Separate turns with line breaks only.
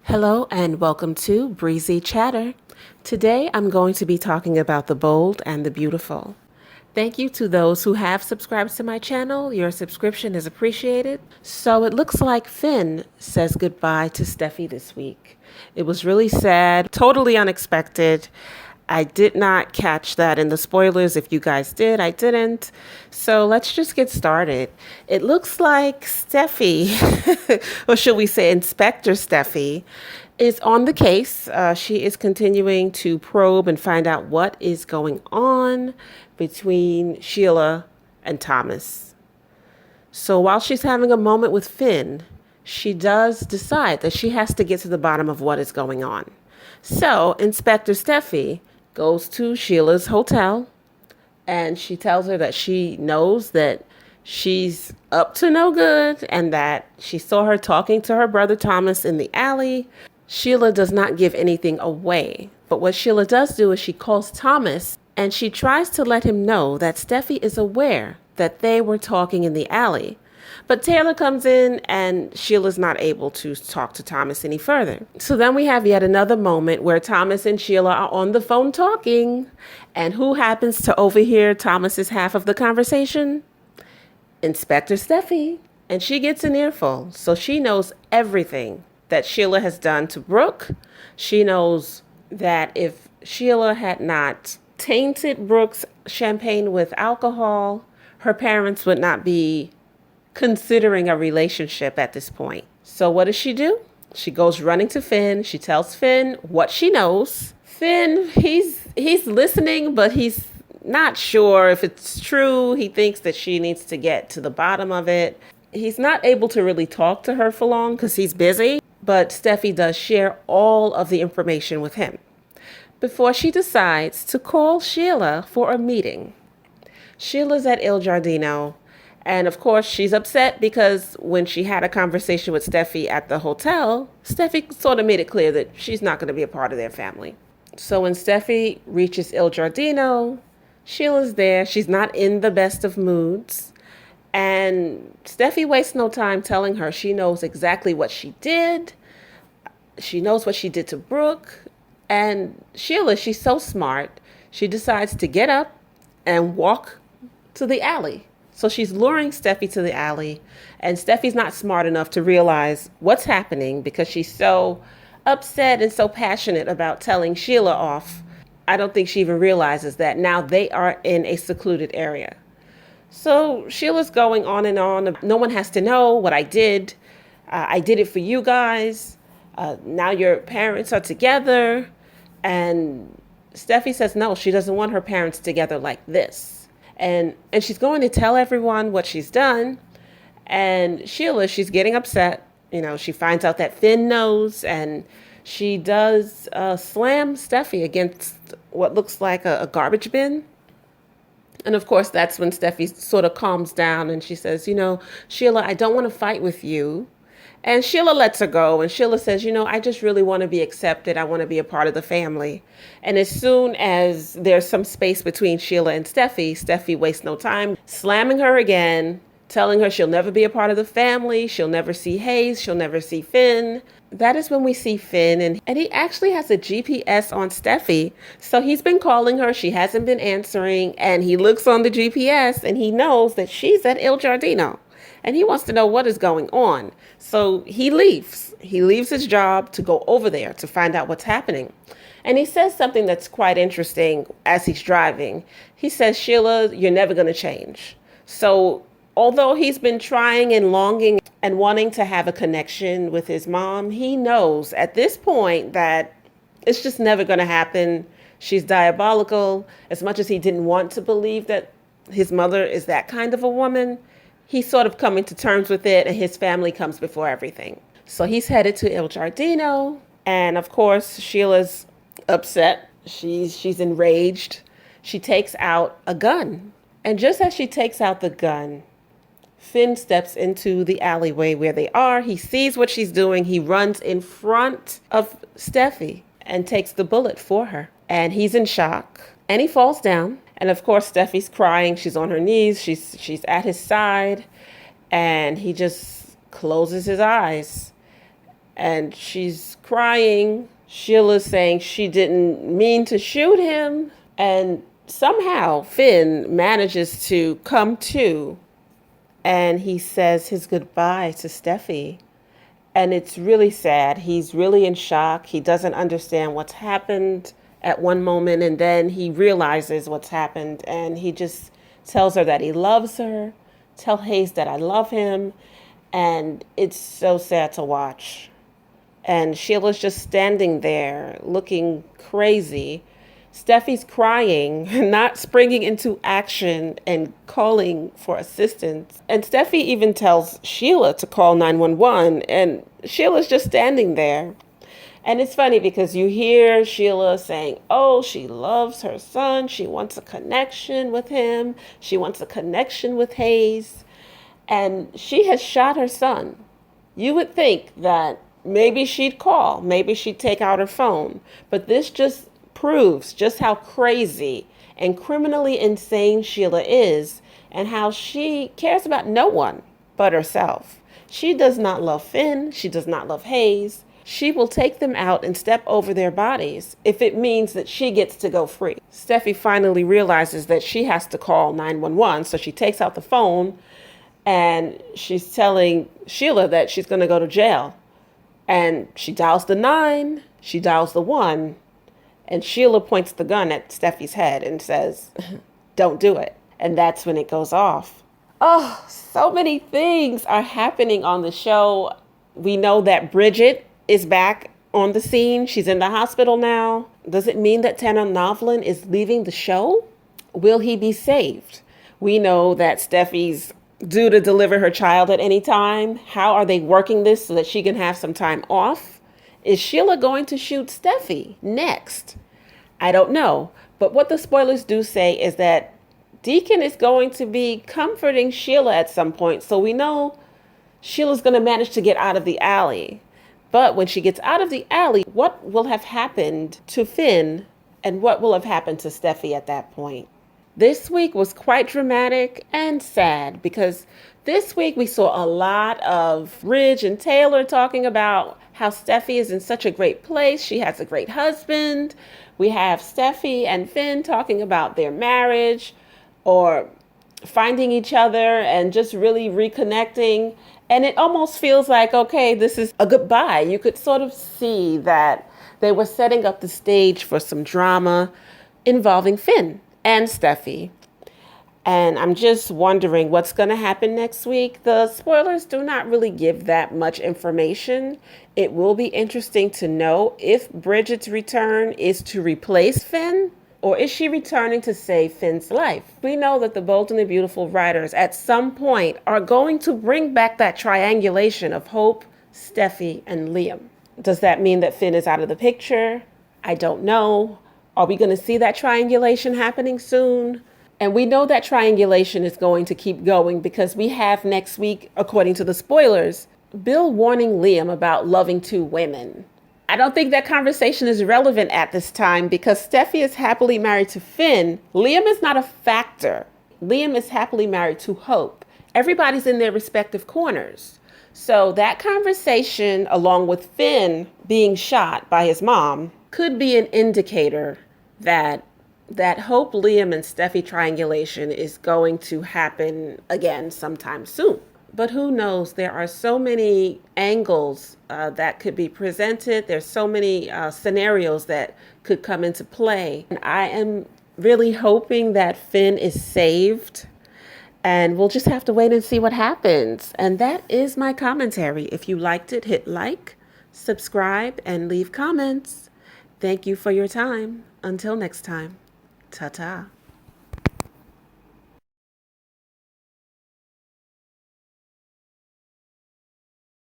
Hello and welcome to Breezy Chatter. Today I'm going to be talking about the bold and the beautiful. Thank you to those who have subscribed to my channel. Your subscription is appreciated. So it looks like Finn says goodbye to Steffy this week. It was really sad, totally unexpected. I did not catch that in the spoilers. If you guys did, I didn't. So let's just get started. It looks like Steffy, or should we say Inspector Steffy, is on the case. She is continuing to probe and find out what is going on between Sheila and Thomas. So while she's having a moment with Finn, she does decide that she has to get to the bottom of what is going on. So Inspector Steffy goes to Sheila's hotel and she tells her that she knows that she's up to no good and that she saw her talking to her brother Thomas in the alley. Sheila does not give anything away, but what Sheila does do is she calls Thomas and she tries to let him know that Steffy is aware that they were talking in the alley. But Taylor comes in and Sheila's not able to talk to Thomas any further. So then we have yet another moment where Thomas and Sheila are on the phone talking. And who happens to overhear Thomas's half of the conversation? Inspector Steffy. And she gets an earful. So she knows everything that Sheila has done to Brooke. She knows that if Sheila had not tainted Brooke's champagne with alcohol, her parents would not be considering a relationship at this point. So what does she do? She goes running to Finn. She tells Finn what she knows. Finn, he's listening, but he's not sure if it's true. He thinks that she needs to get to the bottom of it. He's not able to really talk to her for long because he's busy, but Steffy does share all of the information with him before she decides to call Sheila for a meeting. Sheila's at Il Giardino. And of course, she's upset because when she had a conversation with Steffy at the hotel, Steffy sort of made it clear that she's not going to be a part of their family. So when Steffy reaches Il Giardino, Sheila's there. She's not in the best of moods. And Steffy wastes no time telling her she knows exactly what she did. She knows what she did to Brooke. And Sheila, she's so smart. She decides to get up and walk to the alley. So she's luring Steffy to the alley, and Steffi's not smart enough to realize what's happening because she's so upset and so passionate about telling Sheila off. I don't think she even realizes that now they are in a secluded area. So Sheila's going on and on. No one has to know what I did. I did it for you guys. Now your parents are together. And Steffy says no, she doesn't want her parents together like this. And she's going to tell everyone what she's done. And Sheila, she's getting upset. You know, she finds out that Finn knows, and she does slam Steffy against what looks like a garbage bin. And of course, that's when Steffy sort of calms down and she says, you know, Sheila, I don't want to fight with you. And Sheila lets her go, and Sheila says, you know, I just really want to be accepted. I want to be a part of the family. And as soon as there's some space between Sheila and Steffy wastes no time, slamming her again, telling her she'll never be a part of the family. She'll never see Hayes. She'll never see Finn. That is when we see Finn, and he actually has a GPS on Steffy. So he's been calling her. She hasn't been answering, and he looks on the GPS, and he knows that she's at Il Giardino. And he wants to know what is going on. So he leaves. He leaves his job to go over there to find out what's happening. And he says something that's quite interesting as he's driving. He says, Sheila, you're never going to change. So although he's been trying and longing and wanting to have a connection with his mom, he knows at this point that it's just never going to happen. She's diabolical. As much as he didn't want to believe that his mother is that kind of a woman, he's sort of coming to terms with it, and his family comes before everything. So he's headed to Il Giardino, and of course, Sheila's upset. She's enraged. She takes out a gun. And just as she takes out the gun, Finn steps into the alleyway where they are. He sees what she's doing. He runs in front of Steffy and takes the bullet for her. And he's in shock, and he falls down. And of course, Steffi's crying. She's on her knees. She's at his side. And he just closes his eyes. and she's crying. Sheila's saying she didn't mean to shoot him. And somehow Finn manages to come to, and he says his goodbye to Steffy. And it's really sad. He's really in shock. He doesn't understand what's happened at one moment, and then he realizes what's happened, and he just tells her that he loves her. Tell Hayes that I love him. And it's so sad to watch. And Sheila's just standing there looking crazy. Steffi's crying, not springing into action and calling for assistance. And Steffi even tells Sheila to call 911, and Sheila's just standing there. And it's funny because you hear Sheila saying, oh, she loves her son. She wants a connection with him. She wants a connection with Hayes. And she has shot her son. You would think that maybe she'd call, maybe she'd take out her phone. But this just proves just how crazy and criminally insane Sheila is, and how she cares about no one but herself. She does not love Finn. She does not love Hayes. She will take them out and step over their bodies if it means that she gets to go free. Steffi finally realizes that she has to call 911, so she takes out the phone and she's telling Sheila that she's going to go to jail. And she dials the 9, she dials the 1, and Sheila points the gun at Steffi's head and says, don't do it. And that's when it goes off. Oh, so many things are happening on the show. We know that Bridget is back on the scene. She's in the hospital now. Does it mean that Tanner Novlin is leaving the show? Will he be saved? We know that Steffi's due to deliver her child at any time. How are they working this so that she can have some time off? Is Sheila going to shoot Steffi next? I don't know. But what the spoilers do say is that Deacon is going to be comforting Sheila at some point. So we know Sheila's going to manage to get out of the alley. But when she gets out of the alley, what will have happened to Finn and what will have happened to Steffi at that point? This week was quite dramatic and sad because this week we saw a lot of Ridge and Taylor talking about how Steffi is in such a great place. She has a great husband. We have Steffi and Finn talking about their marriage or finding each other and just really reconnecting. And it almost feels like, okay, this is a goodbye. You could sort of see that they were setting up the stage for some drama involving Finn and Steffi. And I'm just wondering what's going to happen next week. The spoilers do not really give that much information. It will be interesting to know if Bridget's return is to replace Finn, or is she returning to save Finn's life? We know that the Bold and the Beautiful writers at some point are going to bring back that triangulation of Hope, Steffi, and Liam. Does that mean that Finn is out of the picture? I don't know. Are we going to see that triangulation happening soon? And we know that triangulation is going to keep going because we have next week, according to the spoilers, Bill warning Liam about loving two women. I don't think that conversation is relevant at this time because Steffi is happily married to Finn. Liam is not a factor. Liam is happily married to Hope. Everybody's in their respective corners. So that conversation, along with Finn being shot by his mom, could be an indicator that Hope, Liam, and Steffi triangulation is going to happen again sometime soon. But who knows? There are so many angles that could be presented. There's so many scenarios that could come into play. And I am really hoping that Finn is saved. And we'll just have to wait and see what happens. And that is my commentary. If you liked it, hit like, subscribe, and leave comments. Thank you for your time. Until next time. Ta-ta.